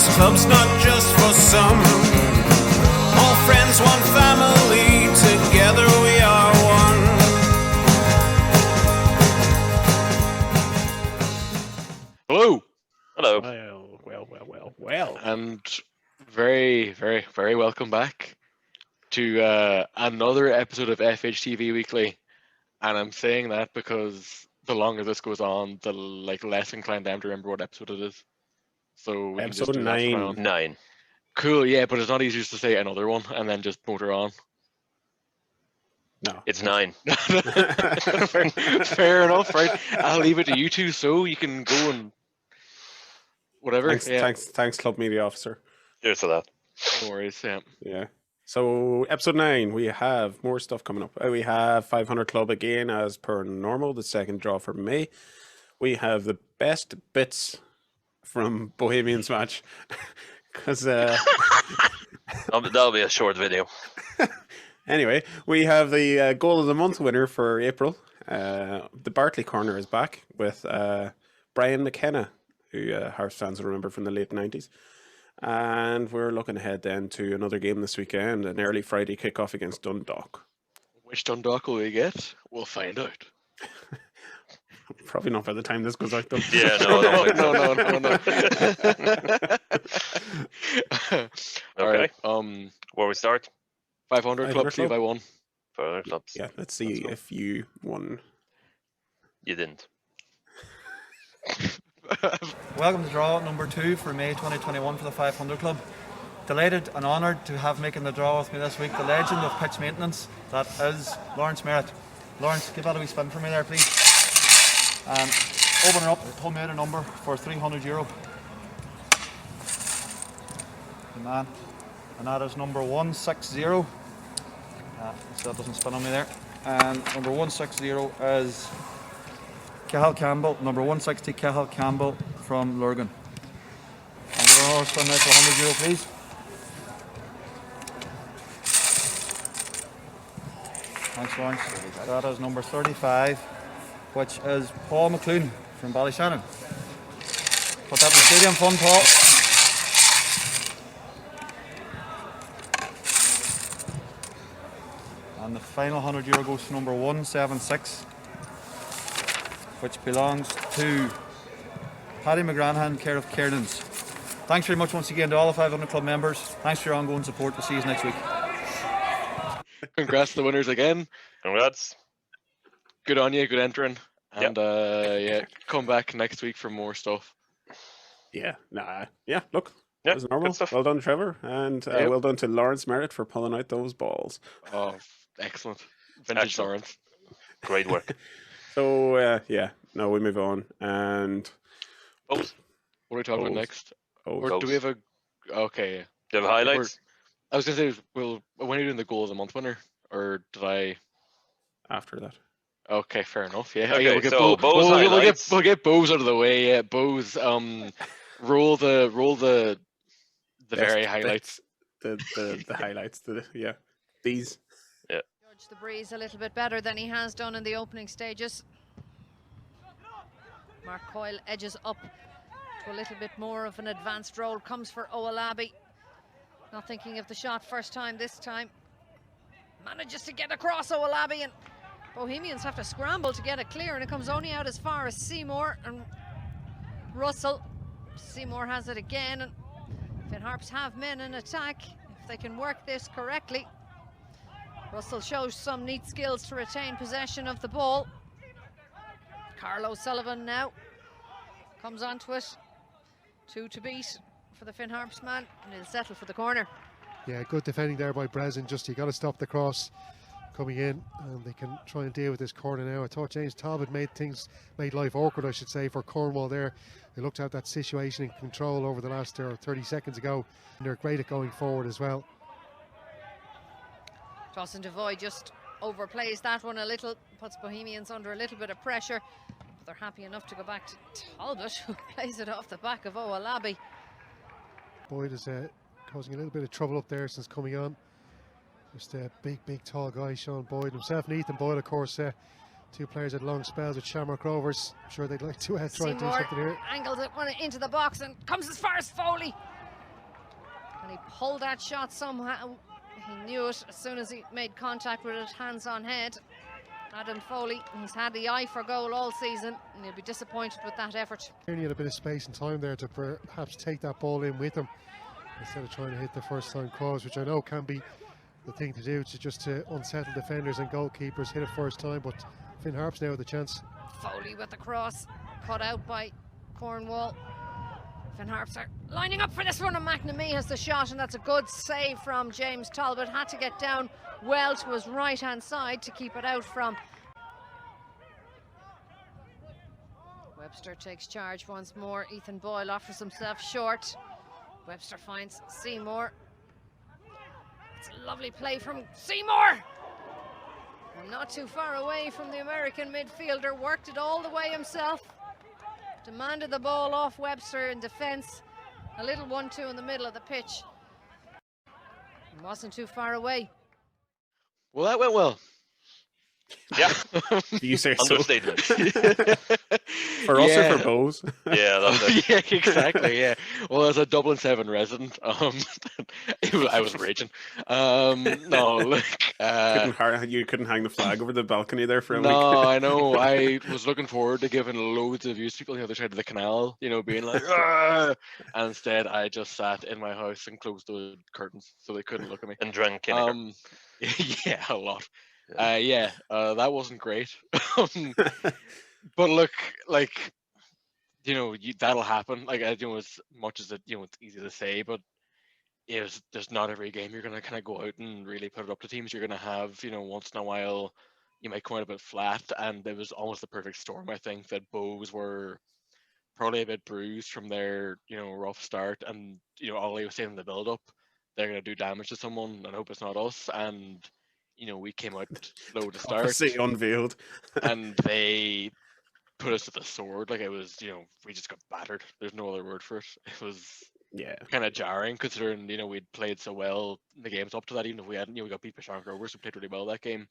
This club's not just for some. All friends, one family, together we are one. Hello. Hello. Well. And very welcome back to another episode of FHTV Weekly. And I'm saying that because the longer this goes on, the less inclined I am to remember what episode it is. So we episode can just do 9. 9. Cool, yeah, but it's not easy just to say another one and then just motor on. No, it's 9. fair enough, right? I'll leave it to you two, so you can go and whatever. Thanks, Club Media Officer. Cheers to that. No worries, yeah. Yeah. So episode 9, we have more stuff coming up. We have 500 Club again, as per normal. The second draw for May. We have the best bits from Bohemians match. Because that'll be a short video. Anyway, we have the goal of the month winner for April. The Bartley corner is back with Brian McKenna, who Harps fans will remember from the late 90s. And we're looking ahead then to another game this weekend, an early Friday kickoff against Dundalk. Which Dundalk will we get? We'll find out. Probably not by the time this goes out, though. Yeah, no. All right. Where we start? 500 club, see if I won. 500 clubs. Yeah, let's see if you won. You didn't. Welcome to draw number 2 for May 2021 for the 500 Club. Delighted and honoured to have making the draw with me this week the legend of pitch maintenance, that is Lawrence Merritt. Lawrence, give that a wee spin for me there, please. And open her up, pull me out a number for €300. Good man. And that is number 160. So that doesn't spin on me there. And number 160 is Cahill Campbell, number 160 Cahill Campbell from Lurgan. And give another spin now for €100, please. Thanks, Lawrence. That is number 35, which is Paul McClune from Ballyshannon. Put that in the stadium fund, Paul. And the final €100 goes to number 176, which belongs to Paddy McGranahan, care of Kiernan's. Thanks very much once again to all the 500 Club members. Thanks for your ongoing support. We'll see you next week. Congrats to the winners again. Congrats. Good on you, good entering. And come back next week for more stuff. Look. As normal. Well done, Trevor. And well done to Lawrence Merritt for pulling out those balls. Oh, excellent. Vintage Lawrence. Great work. So, we move on. And Bohs. What are we talking about next? Or do we have a... Okay. Do you have highlights? I was going to say, when are you doing the goal of the month winner? Or did I... After that. Okay, fair enough. Yeah. Okay, we'll get Bohs highlights. We'll get Bohs out of the way. Yeah, Bohs. Roll the very highlights. The highlights. These. Yeah. Judge the breeze a little bit better than he has done in the opening stages. Mark Coyle edges up to a little bit more of an advanced role. Comes for Oalabi. Not thinking of the shot first time this time. Manages to get across Oalabi, and Bohemians have to scramble to get it clear, and it comes only out as far as Seymour and Russell. Seymour has it again, and Finn Harps have men in attack if they can work this correctly. Russell shows some neat skills to retain possession of the ball. Carlo Sullivan now comes onto it. 2 to beat for the Finn Harps man, and he'll settle for the corner. Yeah, good defending there by Breslin. Just you got to stop the cross coming in, and they can try and deal with this corner now. I thought James Talbot made life awkward, I should say, for Cornwall there. They looked at that situation in control over the last 30 seconds ago, and they're great at going forward as well. Dawson Devoy just overplays that one a little, puts Bohemians under a little bit of pressure, but they're happy enough to go back to Talbot, who plays it off the back of Oalabi. Boyd is causing a little bit of trouble up there since coming on. Just a big tall guy, Sean Boyd himself, and Ethan Boyd, of course. Two players had long spells with Shamrock Rovers. I'm sure they'd like to try and do something here. Angles it into the box and comes as far as Foley. He pulled that shot somehow. He knew it as soon as he made contact with it, hands on head. Adam Foley, he's had the eye for goal all season, and he'll be disappointed with that effort. He had a bit of space and time there to perhaps take that ball in with him instead of trying to hit the first time cross, which I know can be the thing to do, to just to unsettle defenders and goalkeepers, hit it first time. But Finn Harps now with the chance. Foley with the cross, cut out by Cornwall. Finn Harps are lining up for this one, and McNamee has the shot, and that's a good save from James Talbot. Had to get down well to his right hand side to keep it out from. Webster takes charge once more. Ethan Boyle offers himself short. Webster finds Seymour. It's a lovely play from Seymour, and not too far away from the American midfielder. Worked it all the way himself. Demanded the ball off Webster in defence. A little 1-2 in the middle of the pitch. It wasn't too far away. Well, that went well. Yeah, Do you say so? understatement. For us or for Bohs? Yeah, that's it. Yeah, exactly. Yeah. Well, as a Dublin 7 resident, I was raging. No, look. You couldn't hang the flag over the balcony there for a No, week. I know. I was looking forward to giving loads of views to people on the other side of the canal, being like, "Argh!" And instead I just sat in my house and closed the curtains so they couldn't look at me. And drank Kinnegar. Yeah, a lot. That wasn't great. But look, like, that'll happen. Like, as much as it's easy to say, but there's not every game you're gonna kind of go out and really put it up to teams. You're gonna have, once in a while, you might come out a bit flat, and it was almost the perfect storm. I think that Bohs were probably a bit bruised from their, rough start, and Ollie was saying in the build-up, they're gonna do damage to someone, and hope it's not us. And we came out slow to start. Prophecy unveiled. And they put us to the sword. Like, it was, we just got battered. There's no other word for it. It was kind of jarring, considering, we'd played so well in the games up to that. Even if we hadn't, we got beat by Shank Rovers, who played really well that game.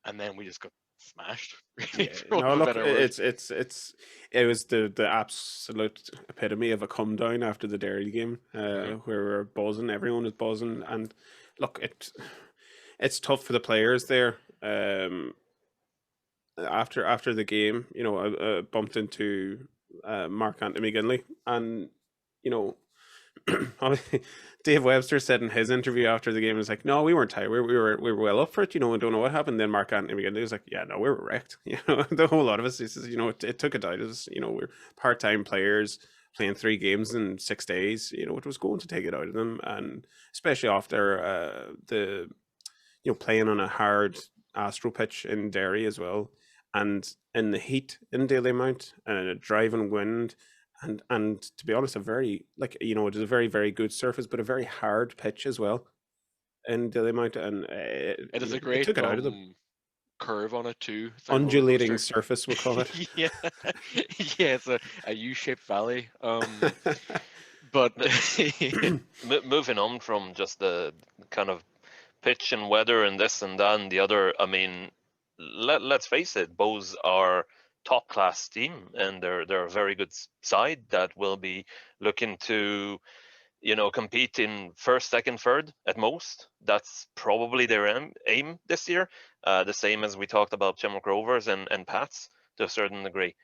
And then we just got smashed. Really, No, look, it was the absolute epitome of a come down after the Derry game, where we were buzzing. Everyone was buzzing, and look, it's tough for the players there. After the game, I bumped into Mark Anthony McGinley, and Dave Webster said in his interview after the game, was like, "No, we weren't tired. We were well up for it. I don't know what happened." Then Mark Anthony McGinley was like, "Yeah, no, we were wrecked. The whole lot of us." He says, it took it out. It was, we're part-time players playing 3 games in 6 days. It was going to take it out of them, and especially after the playing on a hard Astro pitch in Derry as well, and in the heat in Dalymount and a driving wind, and to be honest, a very it is a very, very good surface, but a very hard pitch as well in Dalymount, and it is a great took it out of them. Curve on it too. It's like undulating surface, we'll call it. Yeah, it's a U-shaped valley. But Moving on from just the kind of pitch and weather and this and that and the other, I mean, let's face it, Bohs are top class team, and they're a very good side that will be looking to compete in first, second, third at most. That's probably their aim this year, the same as we talked about Shamrock Rovers and Pats to a certain degree.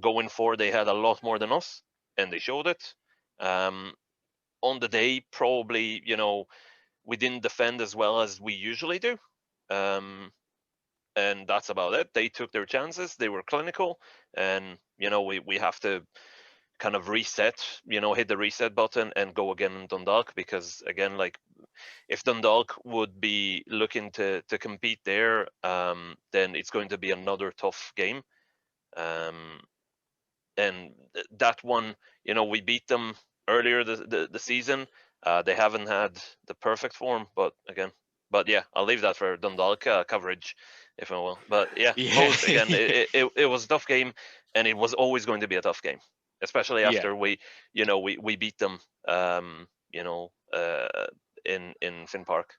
Going forward, they had a lot more than us, and they showed it. On the day, probably we didn't defend as well as we usually do. And that's about it. They took their chances. They were clinical, and we have to kind of reset, hit the reset button and go again in Dundalk, because again, like, if Dundalk would be looking to compete there, then it's going to be another tough game. And that one, we beat them earlier the season. They haven't had the perfect form, but yeah, I'll leave that for Dundalk coverage, if I will. But yeah, Bohs, again, it was a tough game, and it was always going to be a tough game, especially after we beat them, in Finn Park.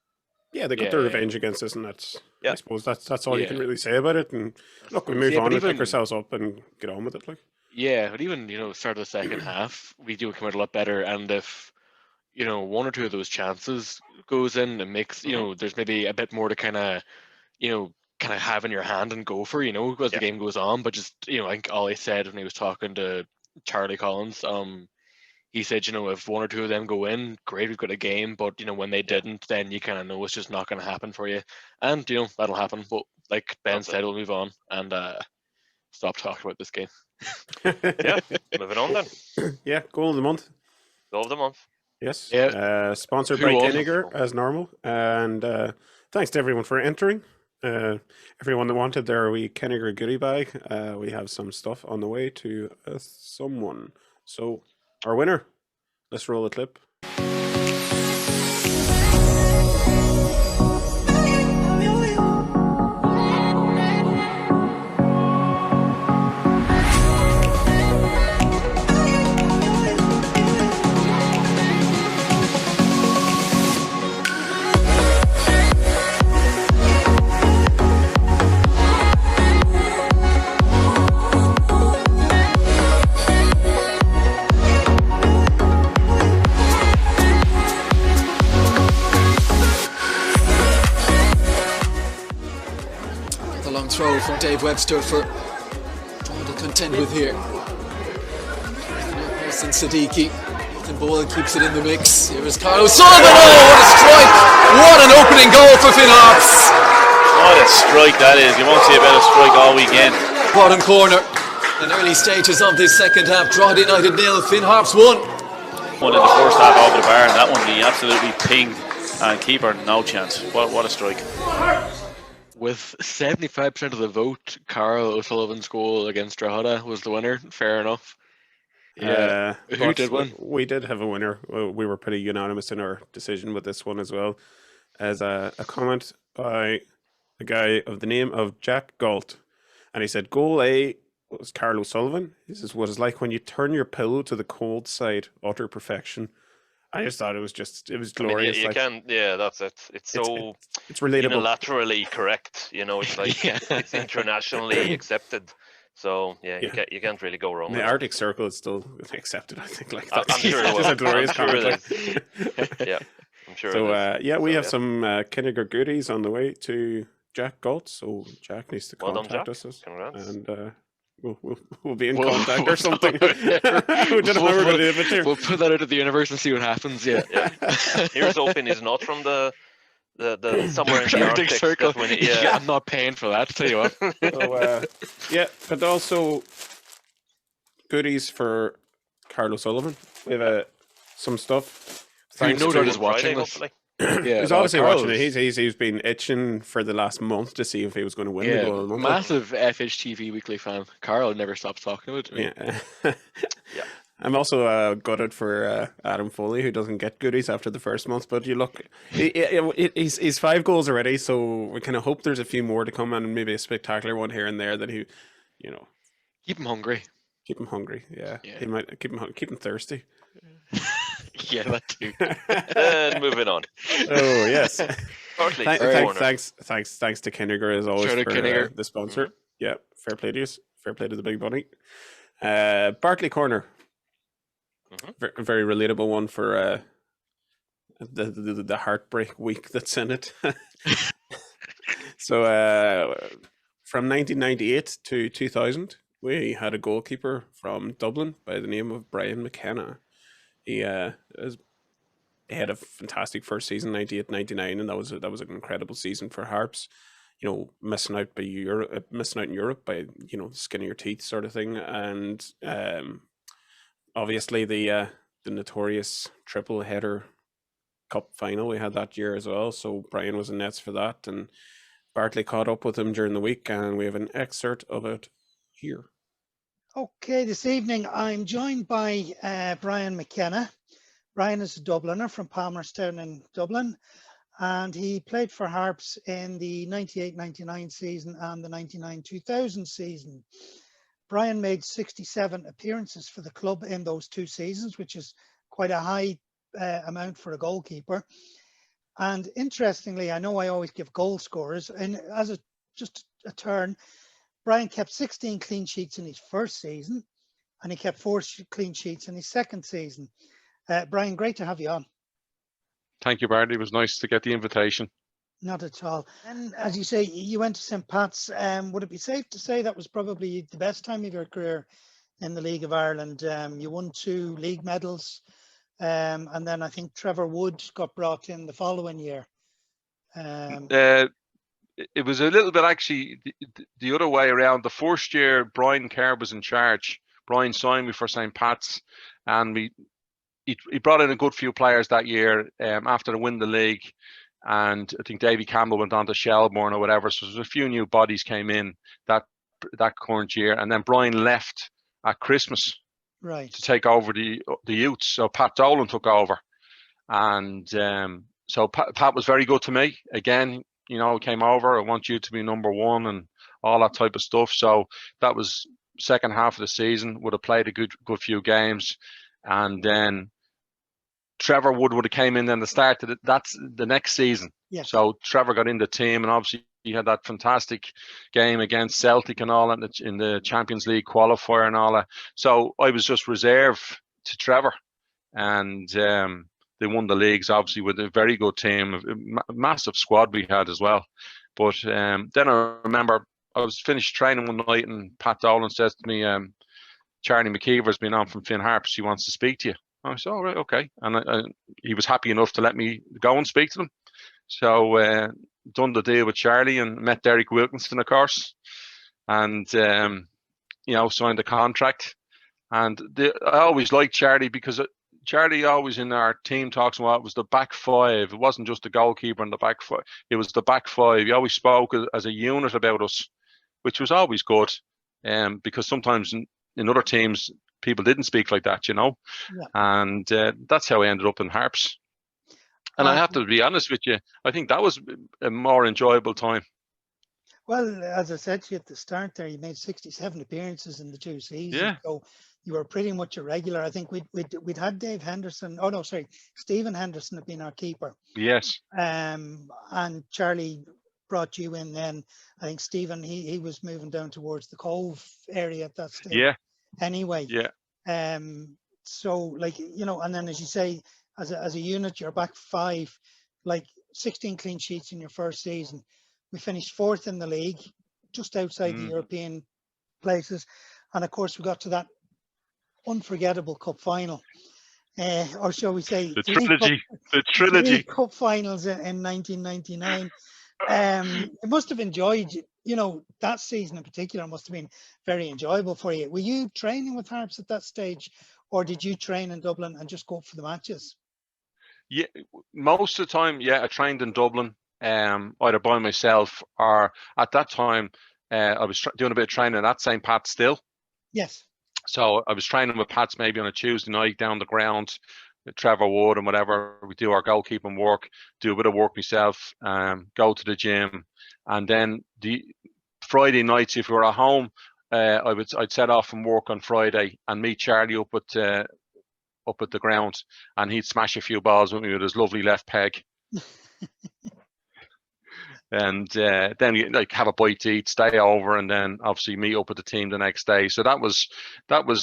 Yeah, they got their revenge against us, and that's I suppose that's all you can really say about it. And look, we move on and pick ourselves up and get on with it. Like, yeah, but even start of the second half, we do come out a lot better, and if one or two of those chances goes in and makes, there's maybe a bit more to kind of have in your hand and go for, as the game goes on. But just, I think Ollie said when he was talking to Charlie Collins, he said, if one or two of them go in, great, we've got a game. But, when they didn't, then you kind of know it's just not going to happen for you. And, that'll happen. But like Ben said, we'll move on and stop talking about this game. Yeah, moving on then. Yeah, goal of the month. Goal of the month. Yes. Yeah. Sponsored Who by won? Kinnegar as normal. And thanks to everyone for entering. Everyone that wanted their wee Kinnegar goodie bag. We have some stuff on the way to someone. So, our winner. Let's roll a clip. Throw from Dave Webster for trying to contend with here. Hassan Siddiqui. Ethan Boyle keeps it in the mix. Here is Carl Sullivan. Oh, what a strike! What an opening goal for Finn Harps. What a strike that is. You won't see a better strike all weekend. Bottom corner. In early stages of this second half. Drogheda United 0, Finn Harps 1. One in the first half over the bar, and that one he absolutely pinged. And keeper, no chance. What a strike. With 75% of the vote, Carl O'Sullivan's goal against Drogheda was the winner. Fair enough. Who did win? We did have a winner. We were pretty unanimous in our decision with this one as well. As a comment by a guy of the name of Jack Galt. And he said, goal A was Carl O'Sullivan. He says, what it's like when you turn your pillow to the cold side, utter perfection. I just thought it was glorious. I mean, that's it. It's so it's relatable, unilaterally correct. It's like it's internationally accepted. So you can't really go wrong. The Arctic Circle is still accepted, I think. Like I'm sure it was. a glorious comment. Yeah, I'm sure. So we have some Kinnegar goodies on the way to Jack Galt. So Jack needs to contact us, Congrats. and we'll be in contact or something. We don't know how we're going to do it, but here. We'll put that out of the universe and see what happens. Yeah. Here's hoping he's not from the somewhere in the Arctic Circle. I'm not paying for that. Tell you what. So, but also goodies for Carl O'Sullivan. We have some stuff. Who no doubt is watching this. Yeah, he's obviously watching it. He's been itching for the last month to see if he was going to win the goal of the month. Massive FHTV Weekly fan. Carl never stops talking about it. Yeah. I'm also gutted for Adam Foley, who doesn't get goodies after the first month. But you look, he's 5 goals already, so we kind of hope there's a few more to come, and maybe a spectacular one here and there that he, keep him hungry. Keep him hungry. Yeah. He might keep him thirsty. Yeah, that too. And moving on. Oh yes. Thanks to Kinnegar as always for the sponsor. Mm-hmm. Yeah, fair play to you. Fair play to the big bunny. Bartley corner. Mm-hmm. Very relatable one for the heartbreak week that's in it. So from 1998 to 2000, we had a goalkeeper from Dublin by the name of Brian McKenna. He had a fantastic first season, 98-99, and that was an incredible season for Harps. Missing out in Europe by skin of your teeth sort of thing, and obviously the notorious triple header cup final we had that year as well. So Brian was in nets for that, and Bartley caught up with him during the week, and we have an excerpt of it here. Okay, this evening I'm joined by Brian McKenna. Brian is a Dubliner from Palmerstown in Dublin, and he played for Harps in the 98-99 season and the 99-2000 season. Brian made 67 appearances for the club in those 2 seasons, which is quite a high amount for a goalkeeper. And interestingly, I know I always give goal scorers, and as just a turn, Brian kept 16 clean sheets in his first season, and he kept 4 clean sheets in his second season. Brian, great to have you on. Thank you, Bartley. It was nice to get the invitation. Not at all. And as you say, you went to St. Pat's. Would it be safe to say that was probably the best time of your career in the League of Ireland? You won 2 league medals, and then I think Trevor Wood got brought in the following year. It was a little bit actually the other way around. The first year, Brian Kerr was in charge. Brian signed me for St. Pat's, and he brought in a good few players that year after the win the league. And I think Davy Campbell went on to Shelbourne or whatever. So there's a few new bodies came in that current year. And then Brian left at Christmas to take over the youths. So Pat Dolan took over. And so Pat was very good to me. Again, came over, I want you to be number 1 and all that type of stuff. So that was second half of the season. Would have played a good few games. And then Trevor Wood would have came in then the start of that's the next season. Yes. So Trevor got in the team, and obviously he had that fantastic game against Celtic and all that in the Champions League qualifier and all that. So I was just reserve to Trevor, and they won the leagues obviously with a very good team, a massive squad we had as well. But then I remember I was finished training one night, and Pat Dolan says to me, Charlie McKeever's been on from Finn Harps, he wants to speak to you. I said, all right, okay. And he was happy enough to let me go and speak to them. So done the deal with Charlie and met Derek Wilkinson, of course, and signed the contract. And I always liked Charlie because Charlie always in our team talks about it was the back 5. It wasn't just the goalkeeper and the back 5. It was the back 5. He always spoke as a unit about us, which was always good. Because sometimes in other teams, people didn't speak like that, Yeah. And that's how I ended up in Harps. And I have to be honest with you, I think that was a more enjoyable time. Well, as I said to you at the start there, you made 67 appearances in the 2 seasons. Yeah. So you were pretty much a regular. I think we'd had Dave Henderson. Oh no, sorry, Stephen Henderson had been our keeper. Yes. And Charlie brought you in then. I think Stephen he was moving down towards the Cove area at that stage. Yeah. Anyway. Yeah. So and then as you say, as a unit, you're back 5, 16 clean sheets in your first season. We finished 4th in the league, just outside the European places, and of course we got to that unforgettable cup final, or shall we say, the trilogy. 3 cup finals in 1999. You must have enjoyed, that season in particular must have been very enjoyable for you. Were you training with Harps at that stage, or did you train in Dublin and just go up for the matches? Yeah, most of the time, I trained in Dublin, either by myself or at that time, I was doing a bit of training at St. Pat's still. Yes. So I was training with Pat's maybe on a Tuesday night down the ground, with Trevor Wood and whatever. We do our goalkeeping work, do a bit of work myself, go to the gym, and then the Friday nights, if we were at home, I'd set off from work on Friday and meet Charlie up at the ground, and he'd smash a few balls with me with his lovely left peg. And then have a bite to eat, stay over, and then obviously meet up with the team the next day. So that was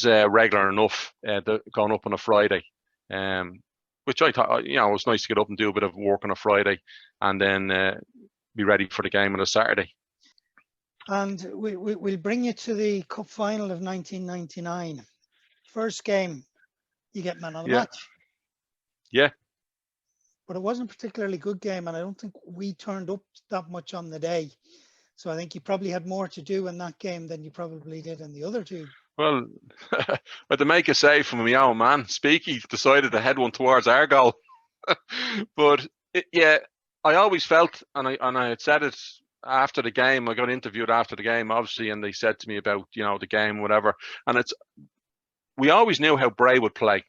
regular enough, going up on a Friday, which I thought it was nice to get up and do a bit of work on a Friday, and then be ready for the game on a Saturday. And we'll bring you to the cup final of 1999. First game, you get man of the match. Yeah. But it wasn't a particularly good game, and I don't think we turned up that much on the day. So I think you probably had more to do in that game than you probably did in the other 2. Well, but to make a save from my own man, Speaky decided to head one towards our goal. But I always felt, and I had said it after the game. I got interviewed after the game, obviously, and they said to me about the game, whatever. And we always knew how Bray would play.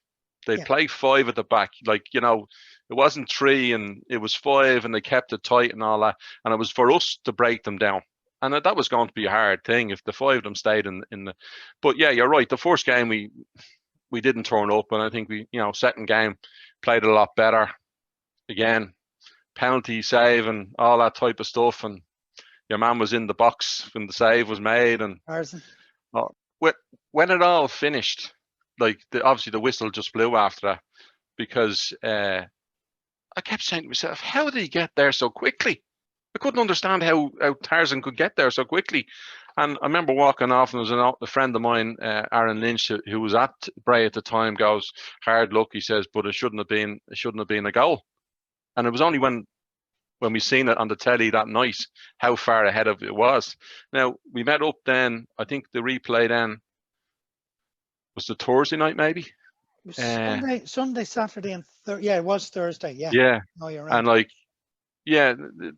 They'd play 5 at the back, it wasn't 3 and it was 5, and they kept it tight and all that. And it was for us to break them down. And that was going to be a hard thing if the 5 of them stayed in the. But yeah, you're right. The first game we didn't turn up, and I think we, second game played a lot better. Again, penalty save and all that type of stuff, and your man was in the box when the save was made. And when it all finished, obviously the whistle just blew after that, because I kept saying to myself, how did he get there so quickly? I couldn't understand how Tarzan could get there so quickly. And I remember walking off, and there was a friend of mine, Aaron Lynch, who was at Bray at the time, goes, hard luck, he says, but it shouldn't have been a goal. And it was only when we seen it on the telly that night how far ahead of it was. Now, we met up then, I think the replay then was the Thursday night maybe. Sunday, Saturday, and yeah, it was Thursday. Yeah. Yeah. No, you're right. And like, yeah,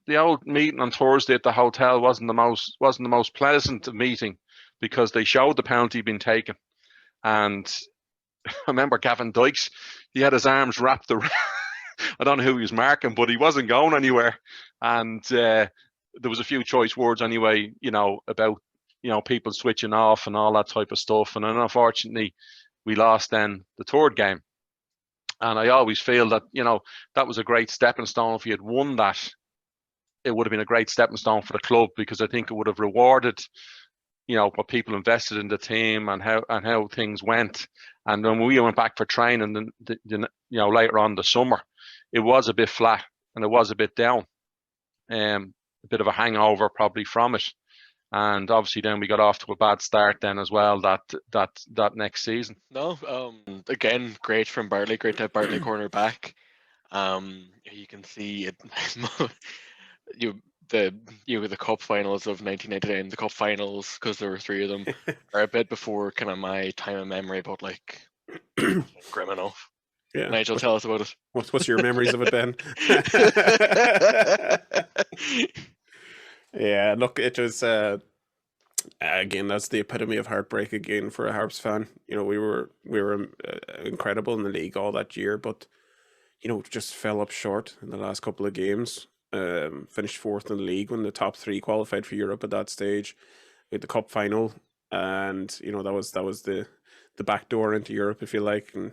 the old meeting on Thursday at the hotel wasn't the most pleasant meeting, because they showed the penalty being taken, and I remember Gavin Dykes, he had his arms wrapped around. I don't know who he was marking, but he wasn't going anywhere, and there was a few choice words anyway, about people switching off and all that type of stuff, and then unfortunately we lost then the third game. And I always feel that, that was a great stepping stone. If he had won that, it would have been a great stepping stone for the club, because I think it would have rewarded, what people invested in the team and how things went. And when we went back for training, later on the summer, it was a bit flat and it was a bit down, a bit of a hangover probably from it. And obviously then we got off to a bad start then as well that next season. No, again, great from Bartley. Great to have Bartley corner back. You can see it. The cup finals of 1999, the cup finals, because there were 3 of them, are a bit before kind of my time of memory, but like grim enough. Yeah. Nigel, tell us about it. What's your memories of it, Ben? Yeah, look, it was again, that's the epitome of heartbreak again for a Harps fan. We were incredible in the league all that year, but just fell up short in the last couple of games. Finished 4th in the league when the top 3 qualified for Europe at that stage. We had the cup final, and that was the back door into Europe, if you like, and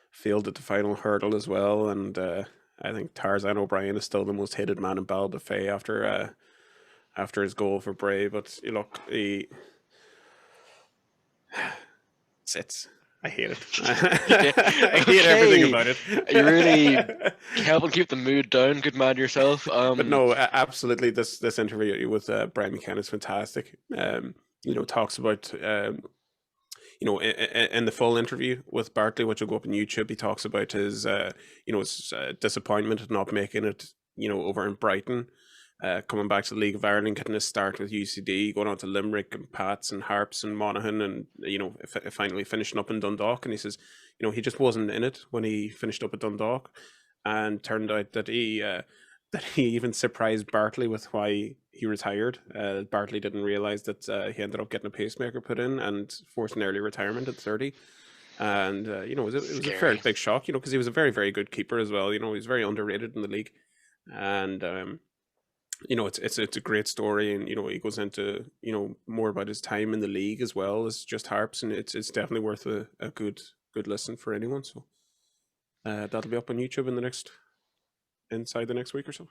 failed at the final hurdle as well. And I think Tarzan O'Brien is still the most hated man in Ballybofey after his goal for Bray. But look, I hate it. I hate everything about it. You really helping keep the mood down. Good man yourself. But no, absolutely. This interview with Brian McKenna is fantastic. Talks about in the full interview with Bartley, which will go up on YouTube, he talks about his his disappointment at not making it over in Brighton. Coming back to the League of Ireland, getting his start with UCD, going on to Limerick and Pats and Harps and Monaghan, and finally finishing up in Dundalk. And he says, he just wasn't in it when he finished up at Dundalk, and turned out that he even surprised Bartley with why he retired. Bartley didn't realize that he ended up getting a pacemaker put in and forced an early retirement at 30. And it was a very big shock, because he was a very, very good keeper as well. He was very underrated in the league, and it's a great story, and he goes into more about his time in the league as well as just Harps, and it's definitely worth a good listen for anyone. So that'll be up on YouTube inside the next week or so.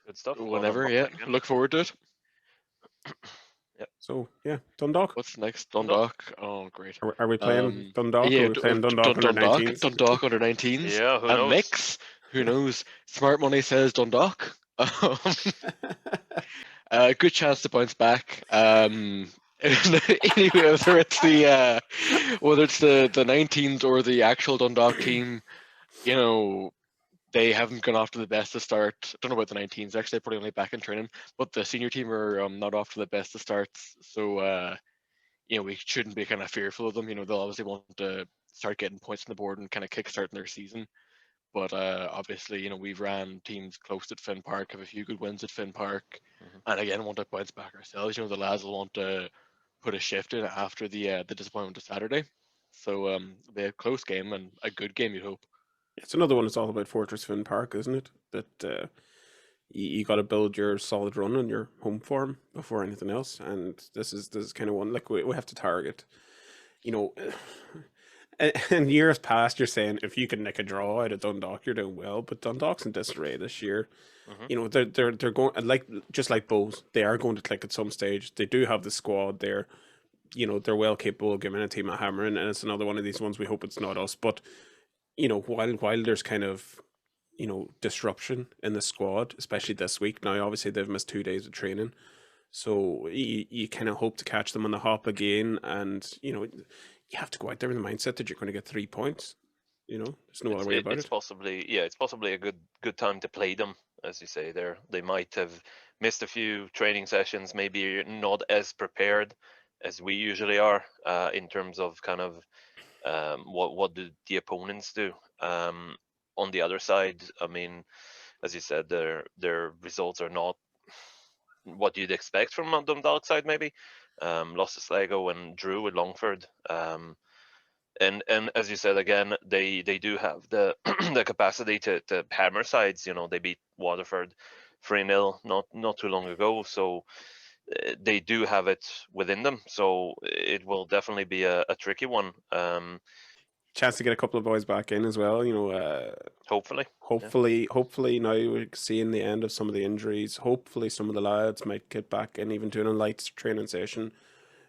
Good stuff. Whenever, yeah. Look forward to it. Yep. So yeah, Dundalk. What's next? Dundalk. Oh, great. Are we playing Dundalk? Yeah, are we playing Dundalk under 19s? Dundalk under 19s. Yeah, who knows? Mix. Who knows? Smart money says Dundalk. Good chance to bounce back. Anyway, whether it's the 19s or the actual Dundalk team, they haven't gone off to the best to start. I don't know about the 19s. Actually, they're probably only back in training, but the senior team are not off to the best of starts. So we shouldn't be kind of fearful of them. They'll obviously want to start getting points on the board and kind of kickstarting their season. But obviously, we've ran teams close at Finn Park, have a few good wins at Finn Park, and again, want to bounce back ourselves. The lads will want to put a shift in after the disappointment of Saturday. So they have a close game and a good game, you'd hope. It's another one that's all about Fortress Finn Park, isn't it? That you got to build your solid run on your home form before anything else, and this is kind of one like we have to target. In years past, you're saying if you can nick a draw out of Dundalk, you're doing well. But Dundalk's in disarray this year. They're going just like Bohs. They are going to click at some stage. They do have the squad. They're well capable of giving a team a hammering, and it's another one of these ones. We hope it's not us. But while there's kind of disruption in the squad, especially this week. Now, obviously, they've missed 2 days of training. So you kind of hope to catch them on the hop again. And, you have to go out there with the mindset that you're going to get 3 points. There's no other way about it. It's possibly a good time to play them, as you say there. They might have missed a few training sessions, maybe not as prepared as we usually are in terms of kind of what do the opponents do. On the other side, I mean, as you said, their results are not what you'd expect from a Dundalk side, maybe. Lost to Sligo and drew with Longford. And as you said, again, they do have the the capacity to hammer sides. They beat Waterford 3-0 not too long ago, so they do have it within them. So it will definitely be a tricky one. Chance to get a couple of boys back in as well. Hopefully now we're seeing the end of some of the injuries. Hopefully some of the lads might get back and even doing a light training session.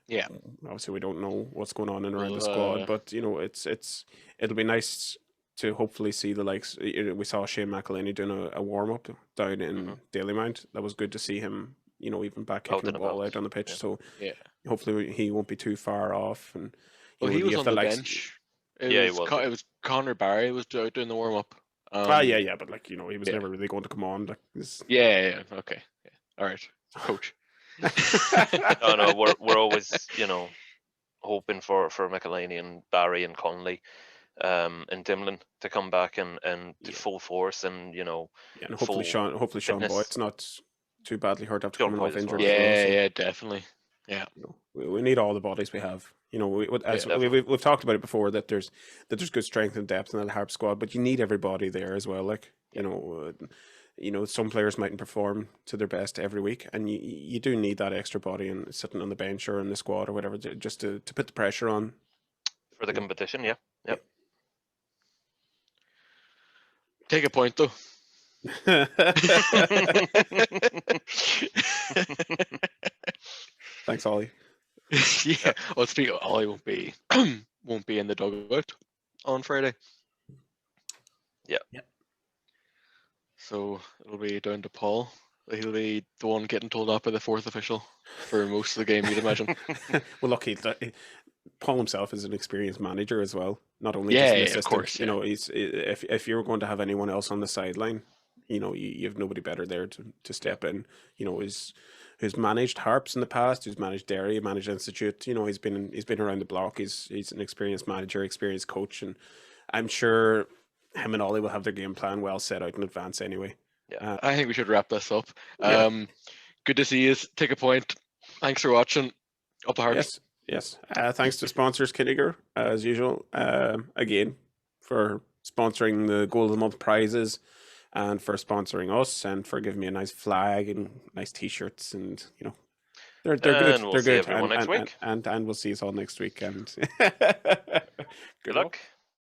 Yeah, obviously we don't know what's going on around the squad, but it'll be nice to hopefully see the likes. We saw Shane McElhaney doing a warm up down in Dalymount. That was good to see him. Even back kicking the ball out on the pitch. So hopefully he won't be too far off. And he was on the bench. It was Connor Barry was out doing the warm up. But he was never really going to come on. Okay, all right, coach. No, we're always hoping for McElhaney and Barry and Conley and Dimlin to come back and to full force and and hopefully Sean Boyd's not too badly hurt after coming off injury. Yeah, definitely. Yeah, we need all the bodies we have. We've talked about it before that there's good strength and depth in the Harp squad, but you need everybody there as well. Some players mightn't perform to their best every week, and you do need that extra body and sitting on the bench or in the squad or whatever just to put the pressure on for the competition. Yeah. Yep. Take a point though. Thanks, Ollie. Yeah. Well, speaking of Ollie, won't be in the dugout on Friday. Yeah. So it'll be down to Paul. He'll be the one getting told up by the fourth official for most of the game, you'd imagine. Well, look, Paul himself is an experienced manager as well. Not only just an assistant. Of course. He's if you're going to have anyone else on the sideline, you have nobody better there to step in. Who's managed Harps in the past, who's managed Derry, managed Institute. He's been around the block. He's an experienced manager, experienced coach, and I'm sure him and Ollie will have their game plan well set out in advance anyway. Yeah, I think we should wrap this up. Good to see you. Take a point. Thanks for watching. Up the Harps. Yes. Thanks to sponsors Kinnegar, as usual. Again, for sponsoring the Goal of the Month prizes, and for sponsoring us, and for giving me a nice flag and nice T-shirts, and they're good. We'll they're see good. everyone next week. And we'll see us all next week. And good luck.